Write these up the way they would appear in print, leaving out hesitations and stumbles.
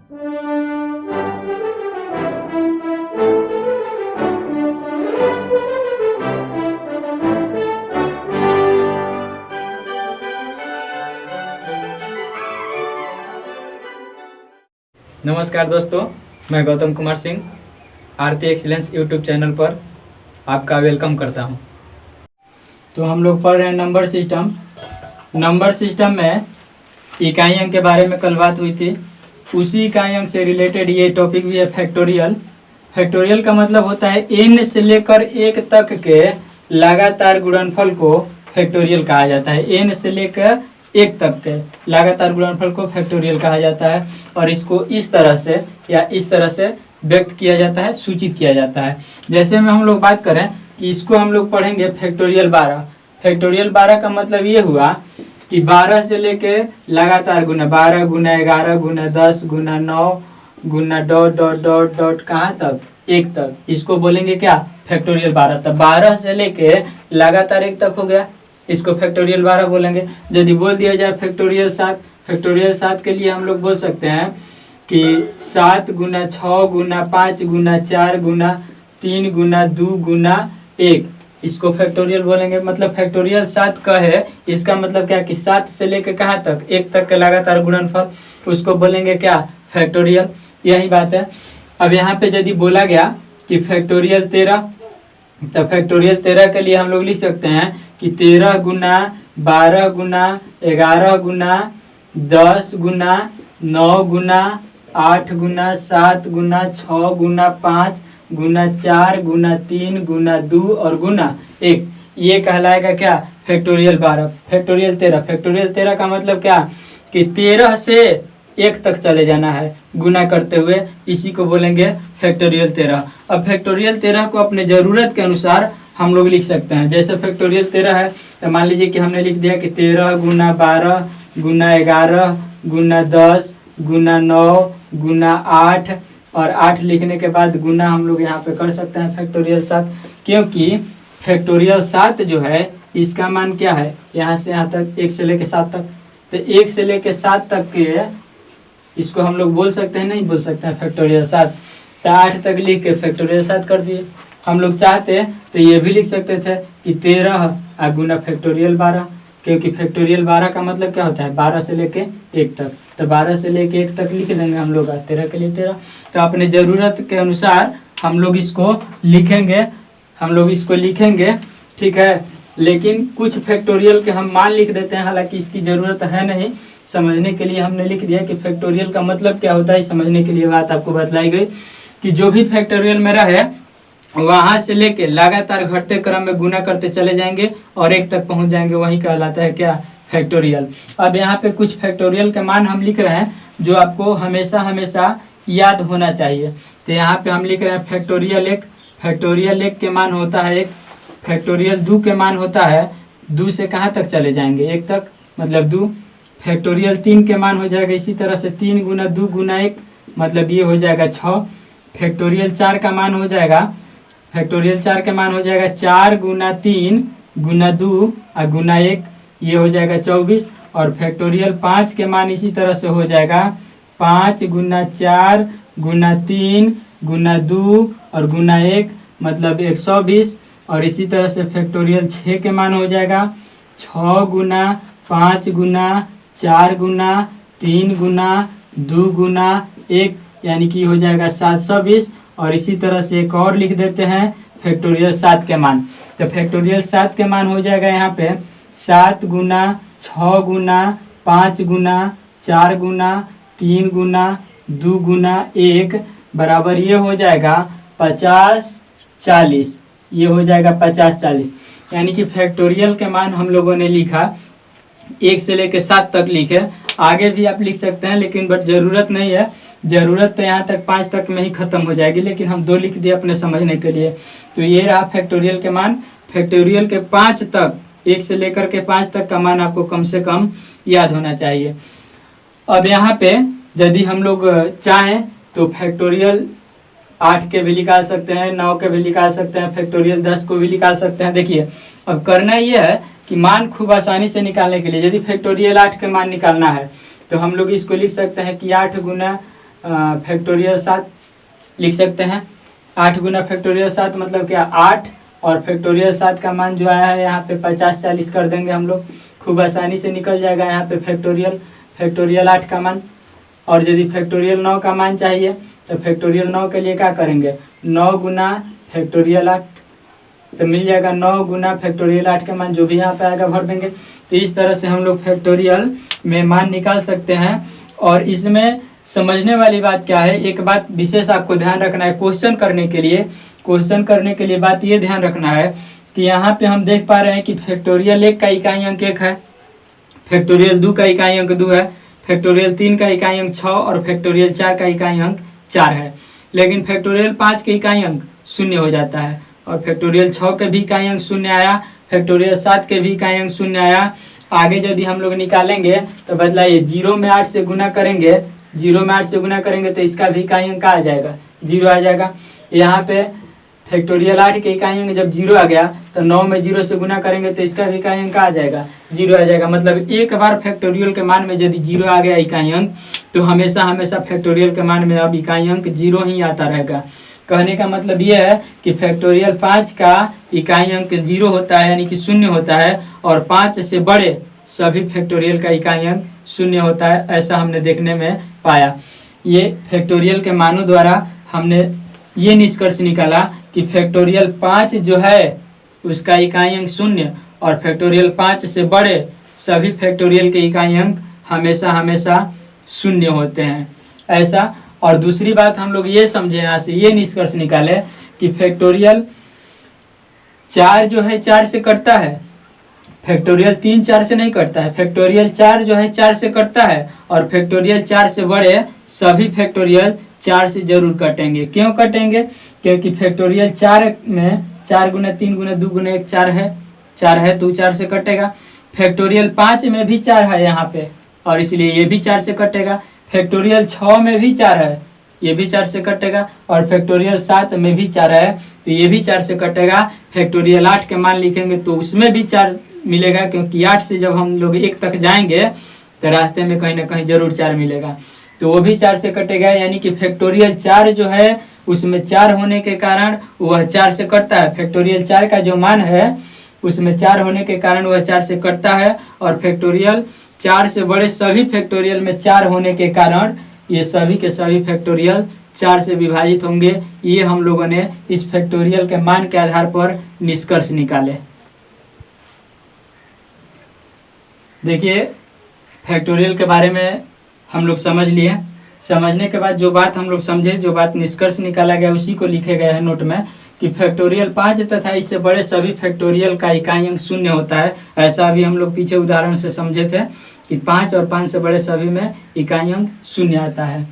नमस्कार दोस्तों, मैं गौतम कुमार सिंह आरती एक्सीलेंस यूट्यूब चैनल पर आपका वेलकम करता हूं। तो हम लोग पढ़ रहे हैं नंबर सिस्टम। नंबर सिस्टम में इकाई अंक के बारे में कल बात हुई थी। उसी इकाई अंक से रिलेटेड ये टॉपिक भी है फैक्टोरियल। फैक्टोरियल का मतलब होता है n से लेकर 1 तक के लगातार गुणनफल को फैक्टोरियल कहा जाता है। n से लेकर 1 तक के लगातार गुणनफल को फैक्टोरियल कहा जाता है और इसको इस तरह से या इस तरह से व्यक्त किया जाता है, सूचित किया जाता है। जैसे में हम लोग बात करें कि इसको हम लोग पढ़ेंगे फैक्टोरियल 12। फैक्टोरियल 12 का मतलब ये हुआ कि 12 से लेके लगातार गुना 12 गुना 11 गुना 10 गुना 9 गुना डॉट डॉट डॉट डॉट कहाँ तक 1 तक, इसको बोलेंगे क्या फैक्टोरियल 12। तब 12 से लेके लगातार 1 तक हो गया, इसको फैक्टोरियल 12 बोलेंगे। यदि बोल दिया जाए फैक्टोरियल 7, फैक्टोरियल 7 के लिए हम लोग बोल सकते हैं कि 7 गुना 6 गुना 5 गुना 4 गुना 3 गुना 2 गुना 1, इसको फैक्टोरियल बोलेंगे। मतलब फैक्टोरियल 7 का है, इसका मतलब क्या कि 7 से लेकर कहाँ तक 1 तक के लगातार गुणनफल, उसको बोलेंगे क्या फैक्टोरियल। यही बात है। अब यहाँ पे यदि बोला गया कि फैक्टोरियल 13, तो फैक्टोरियल 13 के लिए हम लोग लिख सकते हैं कि 13 गुना 12 गुना 11 गुना 10 गुना 9 गुना 8 गुना 7 गुना 6 गुना 5 गुना 4 गुना 3 गुना 2 और गुना 1, ये कहलाएगा क्या फैक्टोरियल 12। फैक्टोरियल 13, फैक्टोरियल 13 का मतलब क्या कि 13 से 1 तक चले जाना है गुना करते हुए, इसी को बोलेंगे फैक्टोरियल 13। अब फैक्टोरियल 13 को अपने ज़रूरत के अनुसार हम लोग लिख सकते हैं। जैसे फैक्टोरियल 13 है तो मान लीजिए कि हमने लिख दिया कि 13 गुना 12 गुना 11 गुना 10 गुना 9 गुना 8, और 8 लिखने के बाद गुना हम लोग यहाँ पे कर सकते हैं फैक्टोरियल 7, क्योंकि फैक्टोरियल 7 जो है इसका मान क्या है यहाँ से यहाँ तक 1 से लेके 7 तक। तो 1 से लेके 7 तक के इसको हम लोग बोल सकते हैं, नहीं बोल सकते हैं फैक्टोरियल 7। तो 8 तक लिख के फैक्टोरियल 7 कर दिए। हम लोग चाहते तो ये भी लिख सकते थे कि 13 गुना फैक्टोरियल 12, क्योंकि फैक्टोरियल 12 का मतलब क्या होता है 12 से लेके 1 तक। तो 12 से लेके 1 तक लिख देंगे हम लोग, 13 के लिए 13। तो अपने ज़रूरत के अनुसार हम लोग इसको लिखेंगे, ठीक है। लेकिन कुछ फैक्टोरियल के हम मान लिख देते हैं, हालांकि इसकी ज़रूरत है नहीं। समझने के लिए हमने लिख दिया कि फैक्टोरियल का मतलब क्या होता है। समझने के लिए बात आपको बतलाई गई कि जो भी फैक्टोरियल मेरा है वहाँ से लेके लगातार घटते क्रम में गुना करते चले जाएंगे और 1 तक पहुँच जाएंगे, वही कहलाता है क्या फैक्टोरियल। अब यहाँ पे कुछ फैक्टोरियल के मान हम लिख रहे हैं जो आपको हमेशा हमेशा याद होना चाहिए। तो यहाँ पे हम लिख रहे हैं फैक्टोरियल 1, फैक्टोरियल 1 के मान होता है 1। फैक्टोरियल 2 के मान होता है 2 से कहाँ तक चले जाएंगे 1 तक, मतलब 2। फैक्टोरियल 3 के मान हो जाएगा इसी तरह से 3 गुना 2 गुना 1, मतलब ये हो जाएगा 6। फैक्टोरियल 4 का मान हो जाएगा, फैक्टोरियल 4 का मान हो जाएगा 4 गुना 3 गुना 2 और गुना 1, ये हो जाएगा 24। और फैक्टोरियल 5 के मान इसी तरह से हो जाएगा 5 गुना 4 गुना 3 गुना 2 और गुना 1, मतलब 120। और इसी तरह से फैक्टोरियल 6 के मान हो जाएगा 6 गुना 5 गुना 4 गुना 3 गुना 2 गुना 1, यानी कि हो जाएगा 720। और इसी तरह से एक और लिख देते हैं फैक्टोरियल 7 के मान। तो फैक्टोरियल 7 के मान हो जाएगा यहाँ पे 7 गुना 6 गुना 5 गुना 4 गुना 3 गुना 2 गुना 1 बराबर ये हो जाएगा 50-40, ये हो जाएगा 50-40। यानी कि फैक्टोरियल के मान हम लोगों ने लिखा 1 से लेकर 7 तक लिखे। आगे भी आप लिख सकते हैं लेकिन बट ज़रूरत नहीं है, ज़रूरत तो यहाँ तक 5 तक में ही ख़त्म हो जाएगी, लेकिन हम 2 लिख दिए अपने समझने के लिए। तो ये रहा फैक्टोरियल के मान। फैक्टोरियल के 5 तक, 1 से लेकर के 5 तक का मान आपको कम से कम याद होना चाहिए। अब यहाँ पे यदि हम लोग चाहें तो फैक्टोरियल 8 के भी निकाल सकते हैं, 9 के भी निकाल सकते हैं, फैक्टोरियल 10 को भी निकाल सकते हैं। देखिए अब करना ये है कि मान खूब आसानी से निकालने के लिए यदि फैक्टोरियल 8 के मान निकालना है तो हम लोग इसको लिख सकते हैं कि 8 गुना फैक्टोरियल 7 लिख सकते हैं। 8 गुना फैक्टोरियल 7 मतलब क्या 8, और फैक्टोरियल 7 का मान जो आया है यहाँ पे 50-40 कर देंगे हम लोग, खूब आसानी से निकल जाएगा यहाँ पे फैक्टोरियल 8 का मान। और यदि फैक्टोरियल 9 का मान चाहिए तो फैक्टोरियल 9 के लिए क्या करेंगे, 9 गुना फैक्टोरियल 8, तो मिल जाएगा 9 गुना फैक्टोरियल 8 का मान, जो भी यहाँ पे आएगा भर देंगे। तो इस तरह से हम लोग फैक्टोरियल में मान निकाल सकते हैं। और इसमें समझने वाली बात क्या है, एक बात विशेष आपको ध्यान रखना है क्वेश्चन करने के लिए बात ये ध्यान रखना है कि यहाँ पे हम देख पा रहे हैं कि फैक्टोरियल 1 का इकाई अंक 1 है, फैक्टोरियल 2 का इकाई अंक 2 है, फैक्टोरियल 3 का इकाई अंक 6 और फैक्टोरियल 4 का इकाई अंक 4 है। लेकिन फैक्टोरियल 5 के इकाई अंक 0 हो जाता है, और फैक्टोरियल 6 के भी इकाई अंक 0 आया, फैक्टोरियल 7 के भी इकाई अंक 0 आया। आगे यदि हम लोग निकालेंगे तो बदलाइए 0 में 8 से गुना करेंगे, 0 में 8 से गुना करेंगे तो इसका भी इकाई अंक आ जाएगा, 0 आ जाएगा। यहाँ पे फैक्टोरियल 8 के इकाई अंक जब 0 आ गया तो 9 में 0 से गुना करेंगे तो इसका भी इकाई अंक आ जाएगा, 0 आ जाएगा। मतलब एक बार फैक्टोरियल के मान में यदि 0 आ गया इकाई अंक तो हमेशा फैक्टोरियल के मान में अब इकाई अंक 0 ही आता रहेगा। कहने का मतलब ये है कि फैक्टोरियल 5 का इकाई अंक 0 होता है, यानी कि 0 होता है, और 5 से बड़े सभी फैक्टोरियल का इकाई अंक 0 होता है, ऐसा हमने देखने में पाया। ये फैक्टोरियल के मानों द्वारा हमने ये निष्कर्ष निकाला कि फैक्टोरियल 5 जो है उसका इकाई अंक 0, और फैक्टोरियल 5 से बड़े सभी फैक्टोरियल के इकाई अंक हमेशा 0 होते हैं, ऐसा। और दूसरी बात हम लोग ये समझे, यहाँ से ये निष्कर्ष निकाले कि फैक्टोरियल 4 जो है 4 से कटता है, फैक्टोरियल 3 4 से नहीं कटता है, फैक्टोरियल 4 जो है 4 से कटता है, और फैक्टोरियल 4 से बड़े सभी फैक्टोरियल 4 से जरूर कटेंगे। क्यों कटेंगे, क्योंकि फैक्टोरियल 4 में 4 गुना 3 गुना 2 गुना 1 4 है तो 4 से कटेगा। फैक्टोरियल 5 में भी 4 है यहाँ पे, और इसलिए ये भी 4 से कटेगा। फैक्टोरियल 6 में भी 4 है, ये भी 4 से कटेगा, और फैक्टोरियल 7 में भी 4 है तो ये भी 4 से कटेगा। फैक्टोरियल 8 के मान लिखेंगे तो उसमें भी 4 मिलेगा, क्योंकि 8 से जब हम लोग 1 तक जाएंगे तो रास्ते में कहीं ना कहीं जरूर 4 मिलेगा, तो वो भी 4 से कटेगा। यानी कि फैक्टोरियल 4 जो है उसमें 4 होने के कारण वह 4 से कटता है, फैक्टोरियल 4 का जो मान है उसमें 4 होने के कारण वह 4 से कटता है, और फैक्टोरियल 4 से बड़े सभी फैक्टोरियल में 4 होने के कारण ये सभी के सभी फैक्टोरियल 4 से विभाजित होंगे। ये हम लोगों ने इस फैक्टोरियल के मान के आधार पर निष्कर्ष निकाले। देखिए फैक्टोरियल के बारे में हम लोग समझ लिए, समझने के बाद जो बात हम लोग समझे, जो बात निष्कर्ष निकाला गया उसी को लिखे गए हैं नोट में कि फैक्टोरियल 5 तथा इससे बड़े सभी फैक्टोरियल का इकाई अंक 0 होता है। ऐसा भी हम लोग पीछे उदाहरण से समझे थे कि 5 और 5 से बड़े सभी में इकाई अंक 0 आता है।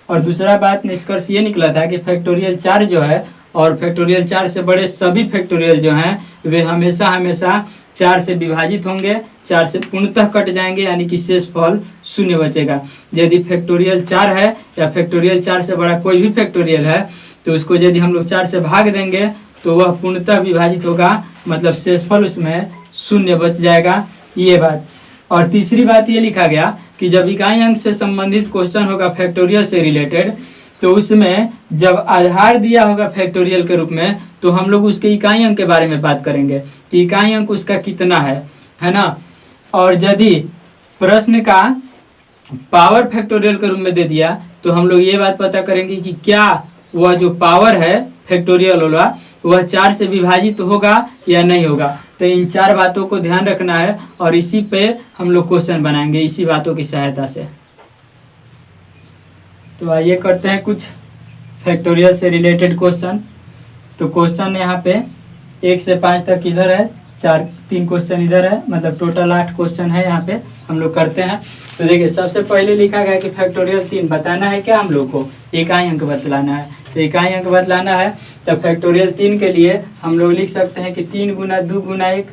और दूसरा बात निष्कर्ष ये निकला था कि फैक्टोरियल 4 जो है और फैक्टोरियल 4 से बड़े सभी फैक्टोरियल जो हैं वे हमेशा 4 से विभाजित होंगे, 4 से पूर्णतः कट जाएंगे, यानी कि शेषफल 0 बचेगा। यदि फैक्टोरियल 4 है या फैक्टोरियल 4 से बड़ा कोई भी फैक्टोरियल है तो उसको यदि हम लोग 4 से भाग देंगे तो वह पूर्णतः विभाजित होगा, मतलब शेषफल उसमें 0 बच जाएगा, ये बात। और तीसरी बात ये लिखा गया कि जब इकाई अंक से संबंधित क्वेश्चन होगा फैक्टोरियल से रिलेटेड तो उसमें जब आधार दिया होगा फैक्टोरियल के रूप में तो हम लोग उसके इकाई अंक के बारे में बात करेंगे कि इकाई अंक उसका कितना है ना। और यदि प्रश्न का पावर फैक्टोरियल के रूप में दे दिया तो हम लोग ये बात पता करेंगे कि क्या वह जो पावर है फैक्टोरियल वाला वह 4 से विभाजित होगा या नहीं होगा। तो इन 4 बातों को ध्यान रखना है और इसी पे हम लोग क्वेश्चन बनाएंगे इसी बातों की सहायता से। तो आइए करते हैं कुछ फैक्टोरियल से रिलेटेड क्वेश्चन। तो क्वेश्चन यहाँ पे 1 से 5 तक इधर है, 3 क्वेश्चन इधर है, मतलब टोटल 8 क्वेश्चन है यहाँ पे हम लोग करते हैं। तो देखिए सबसे पहले लिखा गया कि फैक्टोरियल 3 बताना है, क्या हम लोग को इकाई अंक बतलाना है। तो इकाई अंक बतलाना है तो फैक्टोरियल 3 के लिए हम लोग लिख सकते हैं कि 3 गुना 2 गुना 1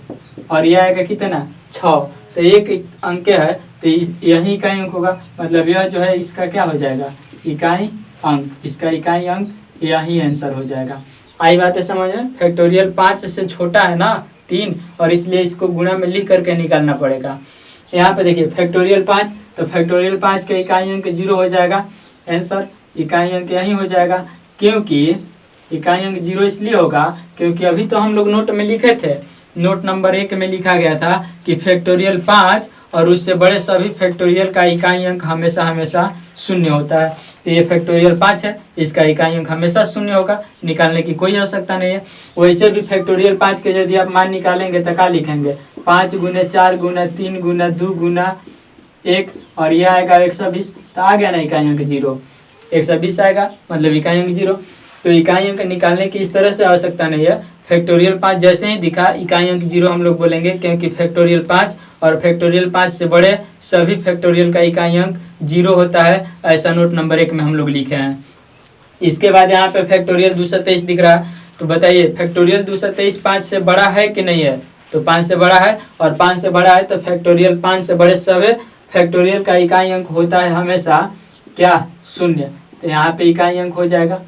और यह आएगा कितना 6। तो एक अंक है तो यही इकाई अंक होगा, मतलब यह जो है इसका क्या हो जाएगा इकाई अंक, इसका इकाई अंक यही आंसर हो जाएगा। आई बात है समझ में। फैक्टोरियल 5 से छोटा है ना 3 और इसलिए इसको गुणा में लिख करके निकालना पड़ेगा। यहाँ पे देखिए फैक्टोरियल 5 तो फैक्टोरियल 5 का इकाई अंक 0 हो जाएगा आंसर। इकाई अंक यही हो जाएगा, क्योंकि इकाई अंक 0 इसलिए होगा क्योंकि अभी तो हम लोग नोट में लिखे थे, नोट नंबर 1 में लिखा गया था कि फैक्टोरियल 5 और उससे बड़े सभी फैक्टोरियल का इकाई अंक हमेशा हमेशा शून्य होता है। तो ये फैक्टोरियल 5 है, इसका इकाई अंक हमेशा शून्य होगा, निकालने की कोई आवश्यकता नहीं है। वैसे भी फैक्टोरियल 5 के यदि आप मान निकालेंगे तो क्या लिखेंगे, 5 गुने 4 गुना 3 गुना 2 गुना 1 और यह आएगा 120, तो आ गया ना इकाई अंक 0, 120 आएगा मतलब इकाई अंक 0। तो इकाई अंक निकालने की इस तरह से आवश्यकता नहीं है। फैक्टोरियल 5 जैसे ही दिखा इकाई अंक 0 हम लोग बोलेंगे, क्योंकि फैक्टोरियल 5 और फैक्टोरियल 5 से बड़े सभी फैक्टोरियल का इकाई अंक 0 होता है, ऐसा नोट नंबर 1 में हम लोग लिखे हैं। इसके बाद यहाँ पे फैक्टोरियल 223 दिख रहा है, तो बताइए फैक्टोरियल 223 5 से बड़ा है कि नहीं है, तो 5 से बड़ा है, और 5 से बड़ा है तो फैक्टोरियल 5 से बड़े सभी फैक्टोरियल का इकाई अंक होता है हमेशा क्या, शून्य। तो यहाँ पे इकाई अंक हो जाएगा,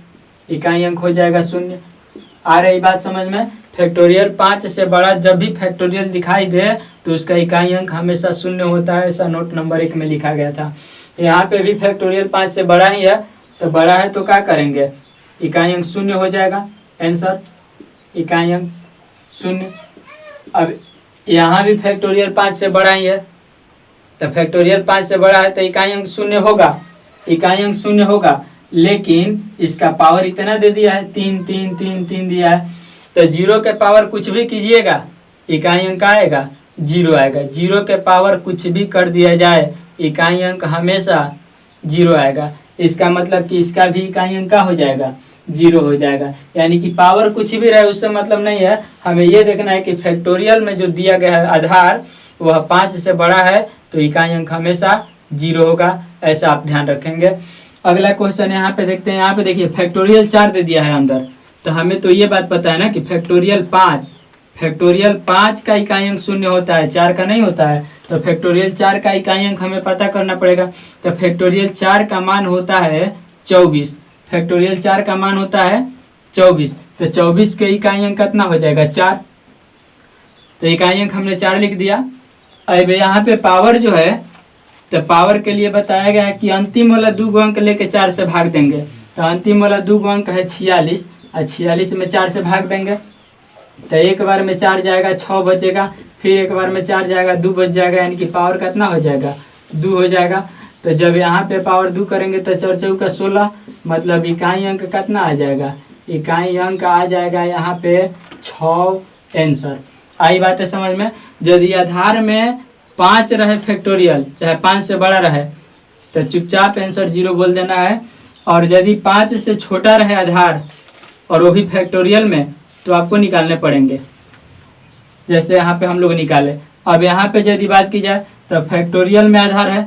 इकाई अंक हो जाएगा शून्य। आ रही बात समझ में, फैक्टोरियल 5 से बड़ा जब भी फैक्टोरियल दिखाई दे तो उसका इकाई अंक हमेशा शून्य होता है, ऐसा नोट नंबर 1 में लिखा गया था। यहाँ पे भी फैक्टोरियल 5 से बड़ा ही है, तो बड़ा है तो क्या करेंगे, इकाई अंक शून्य हो जाएगा, आंसर इकाई अंक शून्य। अब यहाँ भी फैक्टोरियल 5 से बड़ा ही है, तो फैक्टोरियल 5 से बड़ा है तो इकाई अंक शून्य होगा, इकाई अंक शून्य होगा, लेकिन इसका पावर इतना दे दिया है, 3 3 3 3 दिया है, तो 0 के पावर कुछ भी कीजिएगा इकाई अंक आएगा 0 आएगा। 0 के पावर कुछ भी कर दिया जाए इकाई अंक हमेशा 0 आएगा। इसका मतलब कि इसका भी इकाई अंक का हो जाएगा 0 हो जाएगा, यानी कि पावर कुछ भी रहे उससे मतलब नहीं है, हमें ये देखना है कि फैक्टोरियल में जो दिया गया है आधार वह 5 से बड़ा है तो इकाई अंक हमेशा 0 होगा, ऐसा आप ध्यान रखेंगे। अगला क्वेश्चन यहाँ पे देखते हैं, यहाँ पे देखिए फैक्टोरियल 4 दे दिया है अंदर, तो हमें तो ये बात पता है ना कि फैक्टोरियल 5 का इकाई अंक शून्य होता है, 4 का नहीं होता है, तो फैक्टोरियल 4 का इकाई अंक हमें पता करना पड़ेगा। तो फैक्टोरियल 4 का मान होता है 24, फैक्टोरियल 4 का मान होता है 24, तो 24 के इकाई अंक कितना हो जाएगा 4, तो इकाई अंक हमने 4 लिख दिया। अब यहाँ पे पावर जो है, तो पावर के लिए बताया गया है कि अंतिम वाला 2 अंक लेके 4 से भाग देंगे, तो अंतिम वाला 2 अंक है 46 और 46 में 4 से भाग देंगे, तो एक बार में 4 जाएगा 6 बचेगा, फिर एक बार में 4 जाएगा 2 बच जाएगा, यानी कि पावर कितना हो जाएगा 2 हो जाएगा। तो जब यहाँ पे पावर 2 करेंगे तो 4 चौका 16, मतलब इकाई अंक कितना आ जाएगा, इकाई अंक आ जाएगा यहाँ पे 6, आंसर। आई बात है समझ में। यदि आधार में 5 रहे फैक्टोरियल, चाहे 5 से बड़ा रहे, तो चुपचाप आंसर 0 बोल देना है, और यदि 5 से छोटा रहे आधार और वो भी फैक्टोरियल में, तो आपको निकालने पड़ेंगे, जैसे यहाँ पे हम लोग निकाले। अब यहाँ पे यदि बात की जाए तो फैक्टोरियल में आधार है,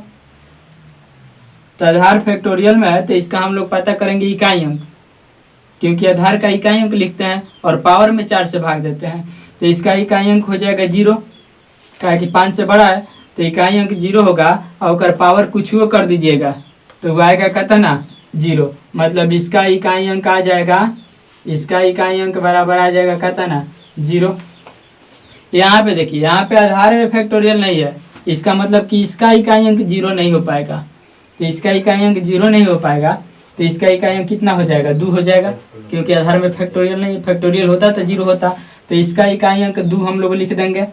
तो आधार फैक्टोरियल में है, तो इसका हम लोग पता करेंगे इकाई अंक, क्योंकि आधार का इकाई अंक लिखते हैं और पावर में 4 से भाग देते हैं, तो इसका इकाई अंक हो जाएगा 0, क्या कि 5 से बड़ा है तो इकाई अंक 0 होगा, और पावर कुछ वो कर दीजिएगा तो वो आएगा कितना 0, मतलब इसका इकाई अंक आ जाएगा, इसका इकाई अंक बराबर आ जाएगा कितना 0। यहाँ पे देखिए, यहाँ पे आधार में फैक्टोरियल नहीं है, इसका मतलब कि इसका इकाई अंक 0 नहीं हो पाएगा, तो इसका इकाई अंक 0 नहीं हो पाएगा, तो इसका इकाई अंक कितना हो जाएगा 2 हो जाएगा, क्योंकि आधार में फैक्टोरियल नहीं, फैक्टोरियल होता तो 0 होता, तो इसका इकाई अंक 2 हम लोग लिख देंगे।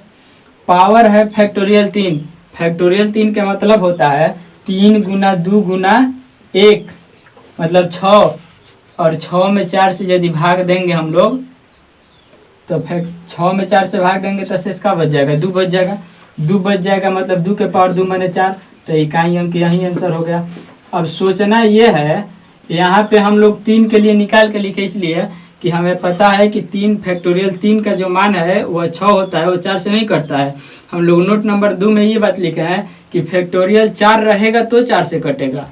पावर है फैक्टोरियल 3, फैक्टोरियल 3 का मतलब होता है 3 गुना 2 गुना 1, मतलब 6, और 6 में 4 से यदि भाग देंगे हम लोग, तो 6 में 4 से भाग देंगे तो शेष का बच जाएगा 2 बच जाएगा, 2 बच जाएगा, मतलब 2 के पावर 2 माने 4, तो इकाई अंक यही आंसर हो गया। अब सोचना ये है, यहाँ पे हम लोग 3 के लिए निकाल के लिखे इसलिए कि हमें पता है कि 3 फैक्टोरियल 3 का जो मान है वह 6 होता है, वो 4 से नहीं कटता है। हम लोग नोट नंबर 2 में ये बात लिखे हैं कि फैक्टोरियल 4 रहेगा तो 4 से कटेगा,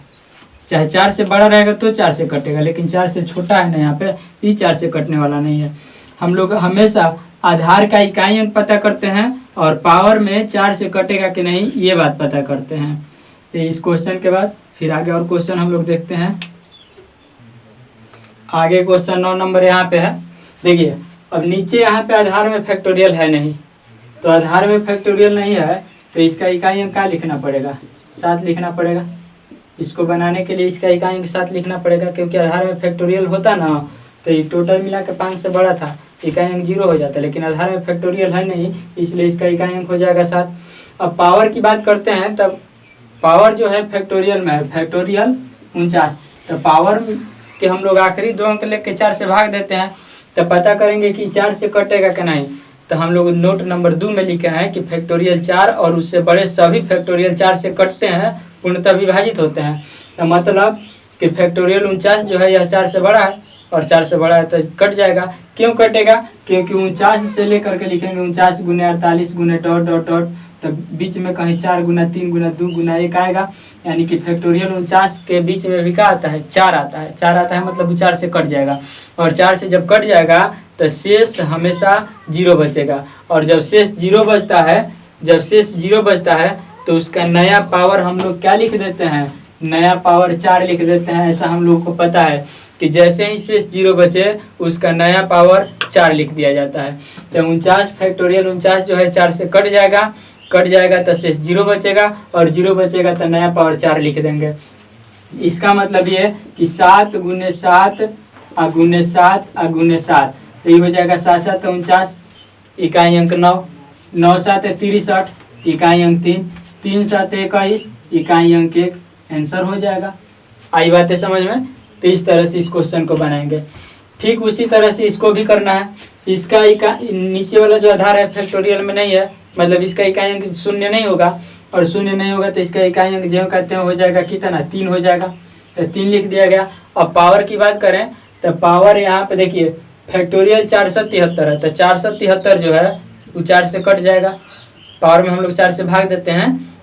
चाहे 4 से बड़ा रहेगा तो 4 से कटेगा, लेकिन 4 से छोटा है ना, यहाँ पे ये 4 से कटने वाला नहीं है। हम लोग हमेशा आधार का इकाई अंक पता करते हैं और पावर में 4 से कटेगा कि नहीं ये बात पता करते हैं। तो इस क्वेश्चन के बाद फिर आगे और क्वेश्चन हम लोग देखते हैं। आगे क्वेश्चन 9 नंबर यहाँ पे है, देखिए अब नीचे यहाँ पे आधार में फैक्टोरियल है नहीं, तो आधार में फैक्टोरियल नहीं है तो इसका इकाई अंक क्या लिखना पड़ेगा 7 लिखना पड़ेगा, इसको बनाने के लिए इसका इकाइयों के साथ लिखना पड़ेगा, क्योंकि आधार में फैक्टोरियल होता ना तो ये टोटल मिला के 5 से बड़ा था, इकाई अंक 0 हो जाता, लेकिन आधार में फैक्टोरियल है नहीं, इसलिए इसका इकाई अंक हो जाएगा 7। अब पावर की बात करते हैं, तब पावर जो है फैक्टोरियल में है, फैक्टोरियल 49। तो पावर के हम लोग आखिरी 2 अंक लेके 4 से भाग देते हैं, तो पता करेंगे कि 4 से कटेगा कि नहीं। तो हम लोग नोट नंबर 2 में लिखे हैं कि फैक्टोरियल 4 और उससे बड़े सभी फैक्टोरियल 4 से कटते हैं, पूर्णतः विभाजित होते हैं। तो मतलब कि फैक्टोरियल 49 जो है यह 4 से बड़ा है और 4 से बड़ा है तो कट जाएगा। क्यों कटेगा? क्योंकि 49 से लेकर के लिखेंगे 49 गुने 48 गुने डॉट डॉट डॉट, तो बीच में कहीं 4 गुना 3 गुना 2 गुना 1 आएगा, यानी कि फैक्टोरियल 49 के बीच में भी क्या आता है? 4 आता है। 4 आता है मतलब वो 4 से कट जाएगा, और 4 से जब कट जाएगा तो शेष हमेशा 0 बचेगा, और जब शेष 0 बचता है, तो उसका नया पावर हम लोग क्या लिख देते हैं? नया पावर 4 लिख देते हैं। ऐसा हम लोग को पता है कि जैसे ही शेष 0 बचे उसका नया पावर 4 लिख दिया जाता है। तो 49 फैक्टोरियल 49 जो है 4 से कट जाएगा तो शेष 0 बचेगा, और 0 बचेगा तो नया पावर 4 लिख देंगे। इसका मतलब ये कि 7 गुने 7 गुने 7 तो ये हो जाएगा 7 7 49, इकाई अंक 9, 9 7 63, इकाई अंक 3, 3 7 21, इकाई अंक 1, आंसर हो जाएगा। आई बात है समझ में? तो इस तरह से इस क्वेश्चन को बनाएंगे। ठीक उसी तरह से इसको भी करना है। इसका नीचे वाला जो आधार है फैक्टोरियल में नहीं है, मतलब इसका इकाई अंक 0 नहीं होगा, और 0 नहीं होगा तो इसका इकाई अंक जो कहते हैं हो जाएगा कितना? 3 हो जाएगा। तो 3 लिख दिया गया। अब पावर की बात करें तो पावर यहाँ पे देखिए फैक्टोरियल 473 है, तो 473 जो है वो 4 से कट जाएगा। पावर में हम लोग 4 से भाग देते हैं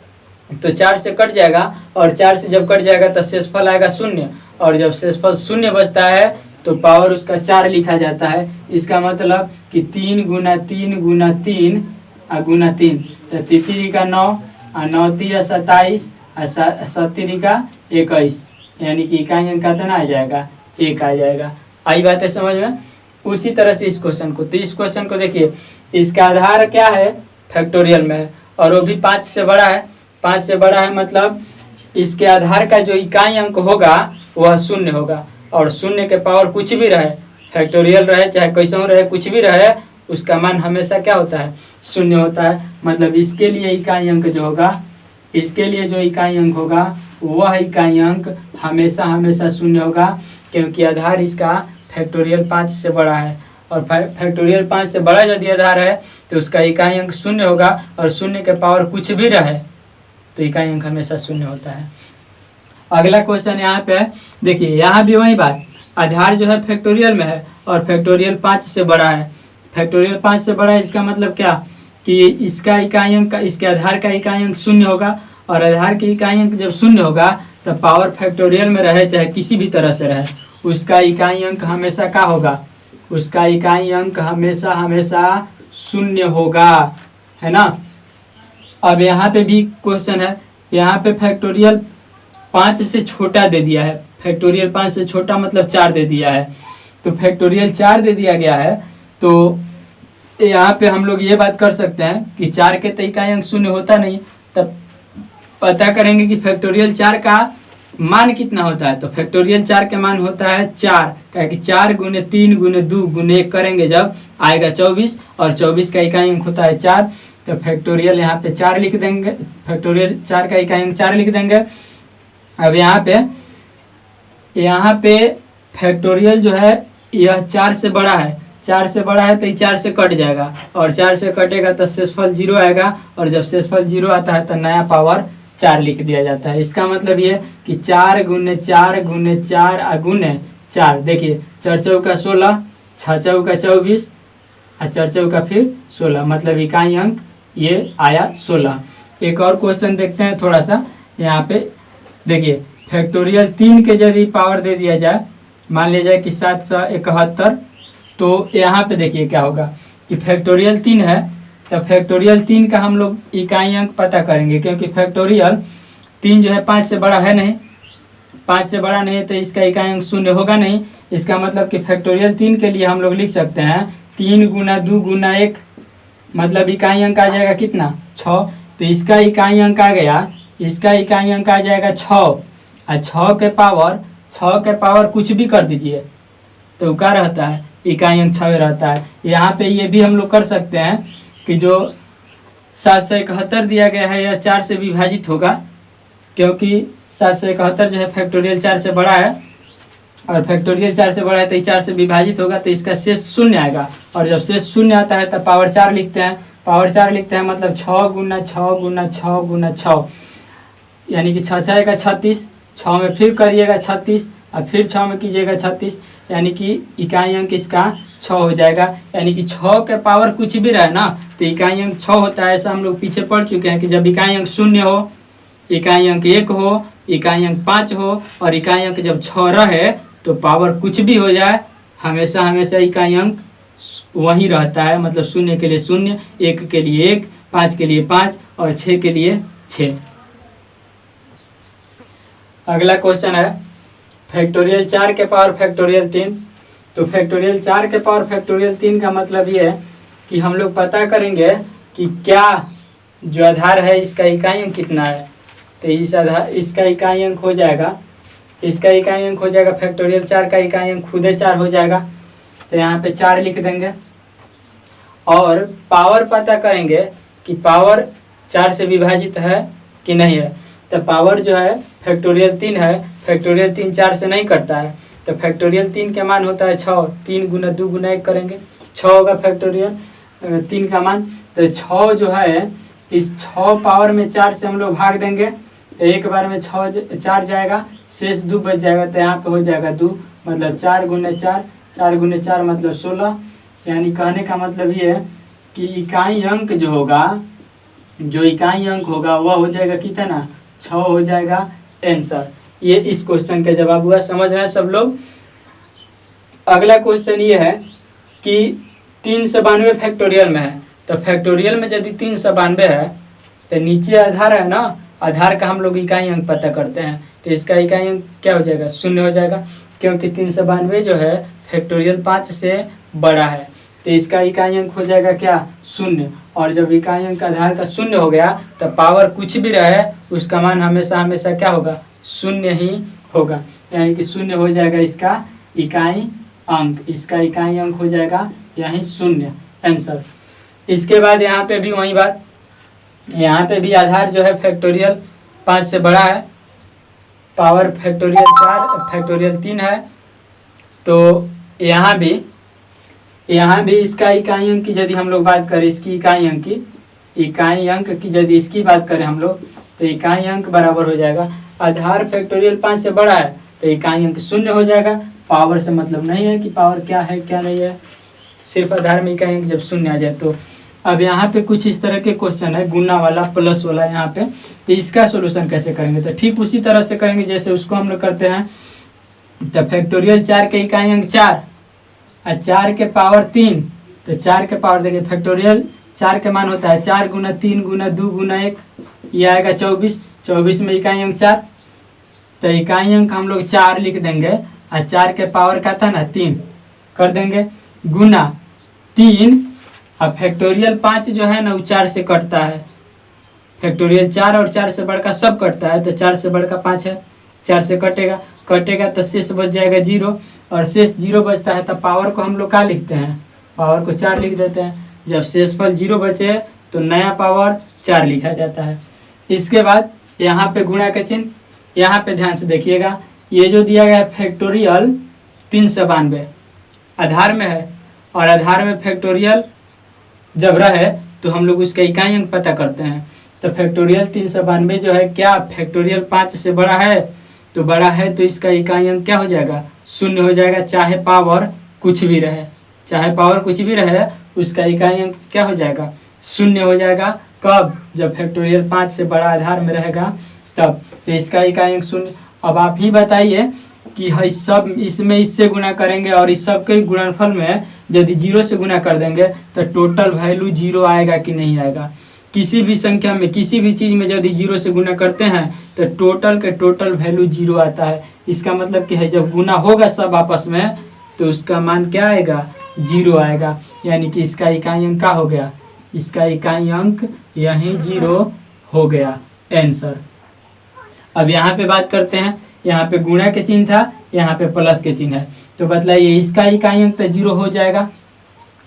तो 4 से कट जाएगा, और 4 से जब कट जाएगा तो शेषफल आएगा 0, और जब शेषफल 0 बचता है तो पावर उसका 4 लिखा जाता है। इसका मतलब कि 3 गुना 3 गुना 3 गुना 3, तो 3 का 9 और 9 3 27 और 7 का 21, यानी कि इकाई अंक कितना आ जाएगा? 1 आ जाएगा। आई बात है समझ में? उसी तरह से इस क्वेश्चन को, तो इस क्वेश्चन को देखिए, इसका आधार क्या है? फैक्टोरियल में है, और वो भी 5 से बड़ा है। 5 से बड़ा है मतलब इसके आधार का जो इकाई अंक होगा वह 0 होगा, और 0 के पावर कुछ भी रहे, फैक्टोरियल रहे चाहे कैसे रहे, कुछ भी रहे, उसका मान हमेशा क्या होता है? 0 होता है। मतलब इसके लिए इकाई अंक जो होगा, इसके लिए जो इकाई अंक होगा वह इकाई अंक हमेशा 0 होगा, क्योंकि आधार इसका फैक्टोरियल 5 से बड़ा है, और फैक्टोरियल 5 से बड़ा यदि आधार है तो उसका इकाई अंक 0 होगा, और 0 के पावर कुछ भी रहे तो इकाई अंक हमेशा 0 होता है। अगला क्वेश्चन यहाँ पे देखिए, यहाँ भी वही बात, आधार जो है फैक्टोरियल में है और फैक्टोरियल 5 से बड़ा है। फैक्टोरियल 5 से बड़ा है, इसका मतलब क्या कि इसका इकाई अंक, इसके आधार का इकाई अंक 0 होगा, और आधार के इकाई अंक जब 0 होगा तो पावर फैक्टोरियल में रहे चाहे किसी भी तरह से रहे, उसका इकाई अंक हमेशा क्या होगा? उसका इकाई अंक हमेशा 0 होगा, है ना। अब यहाँ पे भी क्वेश्चन है, यहाँ पे फैक्टोरियल 5 से छोटा दे दिया है, फैक्टोरियल 5 से छोटा मतलब 4 दे दिया है, तो फैक्टोरियल 4 दे दिया गया है, तो यहाँ पे हम लोग ये बात कर सकते हैं कि 4 के तो इकाई अंक 0 होता नहीं, तब पता करेंगे कि फैक्टोरियल 4 का मान कितना होता है। तो फैक्टोरियल 4 का मान होता है 4, क्या कि 4 गुने 3 गुने 2 गुने 1 करेंगे जब आएगा 24, और 24 का इकाई अंक होता है 4, तो फैक्टोरियल यहाँ पे 4 लिख देंगे, फैक्टोरियल 4 का इकाई अंक 4 लिख देंगे। अब यहाँ पे फैक्टोरियल जो है यह 4 से बड़ा है, 4 से बड़ा है तो ये 4 से कट जाएगा, और 4 से कटेगा तो शेषफल 0 आएगा, और जब शेषफल 0 आता है तो नया पावर 4 लिख दिया जाता है। इसका मतलब ये कि 4 गुने 4 गुने 4 गुने 4, देखिए 4 चौका 16, 6 चौका 24 और 4 चौका फिर 16, मतलब इकाई अंक ये आया 16। एक और क्वेश्चन देखते हैं थोड़ा सा। यहाँ पे देखिए फैक्टोरियल 3 के यदि पावर दे दिया जाए, मान लिया जाए कि 771, तो यहाँ पे देखिए क्या होगा कि फैक्टोरियल 3 है, तो फैक्टोरियल 3 का हम लोग इकाई अंक पता करेंगे, क्योंकि फैक्टोरियल 3 जो है 5 से बड़ा है नहीं, 5 से बड़ा नहीं है तो इसका इकाई अंक 0 होगा नहीं। इसका मतलब कि फैक्टोरियल 3 के लिए हम लोग लिख सकते हैं 3 गुना 2 गुना 1, मतलब इकाई अंक आ जाएगा कितना? 6, तो इसका इकाई अंक आ गया, इसका इकाई अंक आ जाएगा 6, और 6 के पावर कुछ भी कर दीजिए तो क्या रहता है, इकाई अंक 6 रहता है। यहाँ पे ये भी हम लोग कर सकते हैं कि जो 771 दिया गया है यह 4 से विभाजित होगा, क्योंकि 771 जो है फैक्टोरियल 4 से बड़ा है, और फैक्टोरियल 4 से बड़ा है तो 4 से विभाजित होगा तो इसका शेष शून्य आएगा। और जब शेष शून्य आता है तब पावर 4 लिखते हैं। पावर 4 लिखते हैं मतलब 6 गुना 6 गुना 6 गुना 6, यानी कि 6 6 का 36, 6 में फिर करिएगा 36 और फिर 6 में कीजिएगा 36, यानी कि इकाई अंक इसका 6 हो जाएगा। यानी कि 6 के पावर कुछ भी रहे ना तो इकाई अंक 6 होता है। ऐसा हम लोग पीछे पढ़ चुके हैं कि जब इकाई अंक 0 हो, इकाई अंक 1 हो, इकाई अंक 5 हो और इकाई अंक जब 6 रहे तो पावर कुछ भी हो जाए हमेशा हमेशा इकाई अंक वही रहता है। मतलब 0 के लिए 0, 1 के लिए 1, 5 के लिए 5 और 6 के लिए 6। अगला क्वेश्चन है फैक्टोरियल 4 के पावर फैक्टोरियल 3। तो फैक्टोरियल 4 के पावर फैक्टोरियल 3 का मतलब ये है कि हम लोग पता करेंगे कि क्या जो आधार है इसका इकाई अंक कितना है। तो इसका इकाई अंक हो जाएगा, इसका इकाई अंक हो जाएगा फैक्टोरियल 4 का इकाई अंक खुद 4 हो जाएगा। तो यहाँ पे 4 लिख देंगे और पावर पता करेंगे कि पावर 4 से विभाजित है कि नहीं है। तो पावर जो है फैक्टोरियल 3 है, फैक्टोरियल 3 4 से नहीं कटता है। तो फैक्टोरियल 3 का मान होता है 6, 3 गुना 2 गुना 1 करेंगे 6 होगा फैक्टोरियल 3 का मान। तो 6 जो है इस 6 पावर में 4 से हम लोग भाग देंगे तो एक बार में 4 जाएगा, शेष 2 बच जाएगा। तो यहाँ पे हो जाएगा 2, मतलब 4 गुना 4, 4 गुना 4 मतलब 16। यानी कहने का मतलब ये है कि इकाई अंक जो होगा, जो इकाई अंक होगा वह हो जाएगा कितना, 6 हो जाएगा आंसर। ये इस क्वेश्चन का जवाब हुआ। समझ रहे हैं सब लोग। अगला क्वेश्चन ये है कि 392 फैक्टोरियल में है। तो फैक्टोरियल में यदि 392 है तो नीचे आधार है ना, आधार का हम लोग इकाई अंक पता करते हैं। तो इसका इकाई अंक क्या हो जाएगा, 0 हो जाएगा, क्योंकि 392 जो है फैक्टोरियल 5 से बड़ा है। तो इसका इकाई अंक हो जाएगा क्या, 0। और जब इकाई अंक आधार का 0 हो गया तो पावर कुछ भी रहे उसका मान हमेशा हमेशा क्या होगा, 0 ही होगा। यानी कि 0 हो जाएगा इसका इकाई अंक, इसका इकाई अंक हो जाएगा यही 0 आंसर। इसके बाद यहाँ पे भी वही बात, यहाँ पे भी आधार जो है फैक्टोरियल 5 से बड़ा है, पावर फैक्टोरियल 4 फैक्टोरियल 3 है। तो यहाँ भी इसका इकाई अंक की यदि हम लोग बात करें, इसकी इकाई अंक की यदि इसकी बात करें हम लोग तो इकाई अंक बराबर हो जाएगा, आधार फैक्टोरियल 5 से बड़ा है तो इकाई अंक 0 हो जाएगा। पावर से मतलब नहीं है कि पावर क्या है क्या नहीं है, सिर्फ आधार में इकाई अंक जब 0 आ जाए तो। अब यहाँ पे कुछ इस तरह के क्वेश्चन है, गुना वाला प्लस वाला यहाँ पे, तो इसका सोल्यूशन कैसे करेंगे, तो ठीक उसी तरह से करेंगे जैसे उसको हम लोग करते हैं। तो फैक्टोरियल 4 के इकाई अंक 4 और 4 के पावर 3, तो 4 के पावर देखिए फैक्टोरियल 4 के मान होता है 4 गुना 3 गुना 2 गुना 1, ये आएगा 24, 24 में इकाई अंक 4, तो इकाई अंक हम लोग 4 लिख देंगे और 4 के पावर का था ना 3 कर देंगे गुना 3। अब फैक्टोरियल 5 जो है ना वो 4 से कटता है, फैक्टोरियल 4 और 4 से बढ़कर सब कटता है, तो 4 से बढ़कर 5 है, 4 से कटेगा तो शेष बच जाएगा 0, और शेष 0 बचता है तो पावर को हम लोग क्या लिखते हैं, पावर को 4 लिख देते हैं। जब शेषफल 0 बचे तो नया पावर 4 लिखा जाता है। इसके बाद यहाँ पे गुणा का चिन्ह, यहाँ पे ध्यान से देखिएगा, ये जो दिया गया है फैक्टोरियल 392 आधार में है, और आधार में फैक्टोरियल जब रहे तो हम लोग उसका इकाई अंक पता करते हैं। तो फैक्टोरियल 392 जो है क्या फैक्टोरियल 5 से बड़ा है, तो बड़ा है तो इसका इकाई अंक क्या हो जाएगा, 0 हो जाएगा, चाहे पावर कुछ भी रहे, चाहे पावर कुछ भी रहे उसका इकाई अंक क्या हो जाएगा, 0 हो जाएगा। कब, जब फैक्टोरियल 5 से बड़ा आधार में रहेगा तब, तो इसका इकाई अंक 0। अब आप ही बताइए कि है सब इसमें इससे गुना करेंगे और इस सब के गुणनफल में यदि 0 से गुना कर देंगे तो टोटल वैल्यू 0 आएगा कि नहीं आएगा। किसी भी संख्या में किसी भी चीज़ में यदि 0 से गुना करते हैं तो टोटल के टोटल वैल्यू 0 आता है। इसका मतलब कि है जब गुना होगा सब आपस में तो उसका मान क्या आएगा, 0 आएगा। यानी कि इसका इकाई अंक क्या हो गया, इसका इकाई अंक यही 0 हो गया आंसर। अब यहाँ पे बात करते हैं यहाँ पे गुणा के चिन्ह था, यहाँ पे प्लस के चिन्ह है। तो बतलाइए इसका इकाई अंक तो 0 हो जाएगा।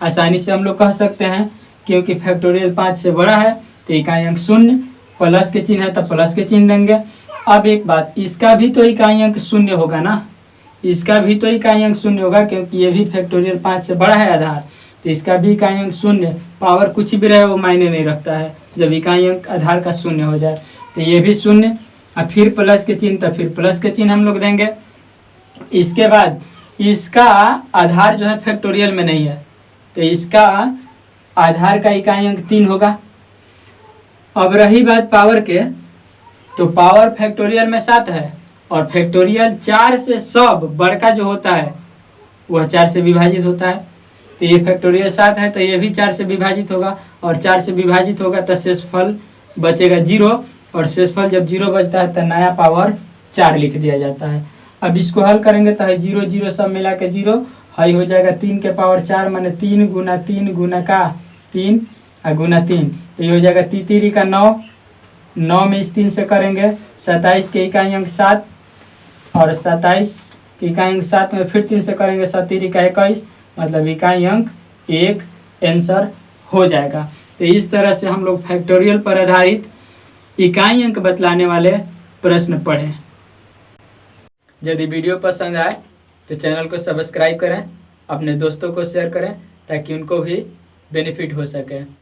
आसानी से हम लोग कह सकते हैं, क्योंकि फैक्टोरियल 5 से बड़ा है तो इकाई अंक 0, प्लस के चिन्ह है तो प्लस के चिन्ह देंगे। अब एक बात, इसका भी तो इकाई अंक 0 होगा ना, इसका भी तो इकाई अंक 0 होगा, क्योंकि ये भी फैक्टोरियल 5 से बड़ा है आधार, तो इसका भी इकाई अंक 0। पावर कुछ भी रहे वो मायने नहीं रखता है, जब इकाई अंक आधार का 0 हो जाए तो ये भी 0। और फिर प्लस के चिन्ह, तो फिर प्लस के चिन्ह हम लोग देंगे। इसके बाद इसका आधार जो है फैक्टोरियल में नहीं है, तो इसका आधार का इकाई अंक 3 होगा। अब रही बात पावर के, तो पावर फैक्टोरियल में 7 है और फैक्टोरियल 4 से सब बड़का जो होता है वह 4 से विभाजित होता है। तो ये फैक्टोरियल 7 है तो ये भी 4 से विभाजित होगा, और 4 से विभाजित होगा तो शेषफल बचेगा 0, और शेषफल जब 0 बचता है तो नया पावर 4 लिख दिया जाता है। अब इसको हल करेंगे तो है 0 0 सब मिला के 0, हाई हो जाएगा 3 के पावर 4 माने 3 गुना 3 गुना का 3 और गुना 3, तो ये हो जाएगा 3 का 9, 9 में इस 3 से करेंगे 27 के इकाई अंक 7, और 27 के इकाई अंक 7 में फिर 3 से करेंगे 7 का 21, मतलब इकाई अंक 1 आंसर हो जाएगा। तो इस तरह से हम लोग फैक्टोरियल पर आधारित इकाई अंक बतलाने वाले प्रश्न पढ़ें। यदि वीडियो पसंद आए तो चैनल को सब्सक्राइब करें, अपने दोस्तों को शेयर करें ताकि उनको भी बेनिफिट हो सके।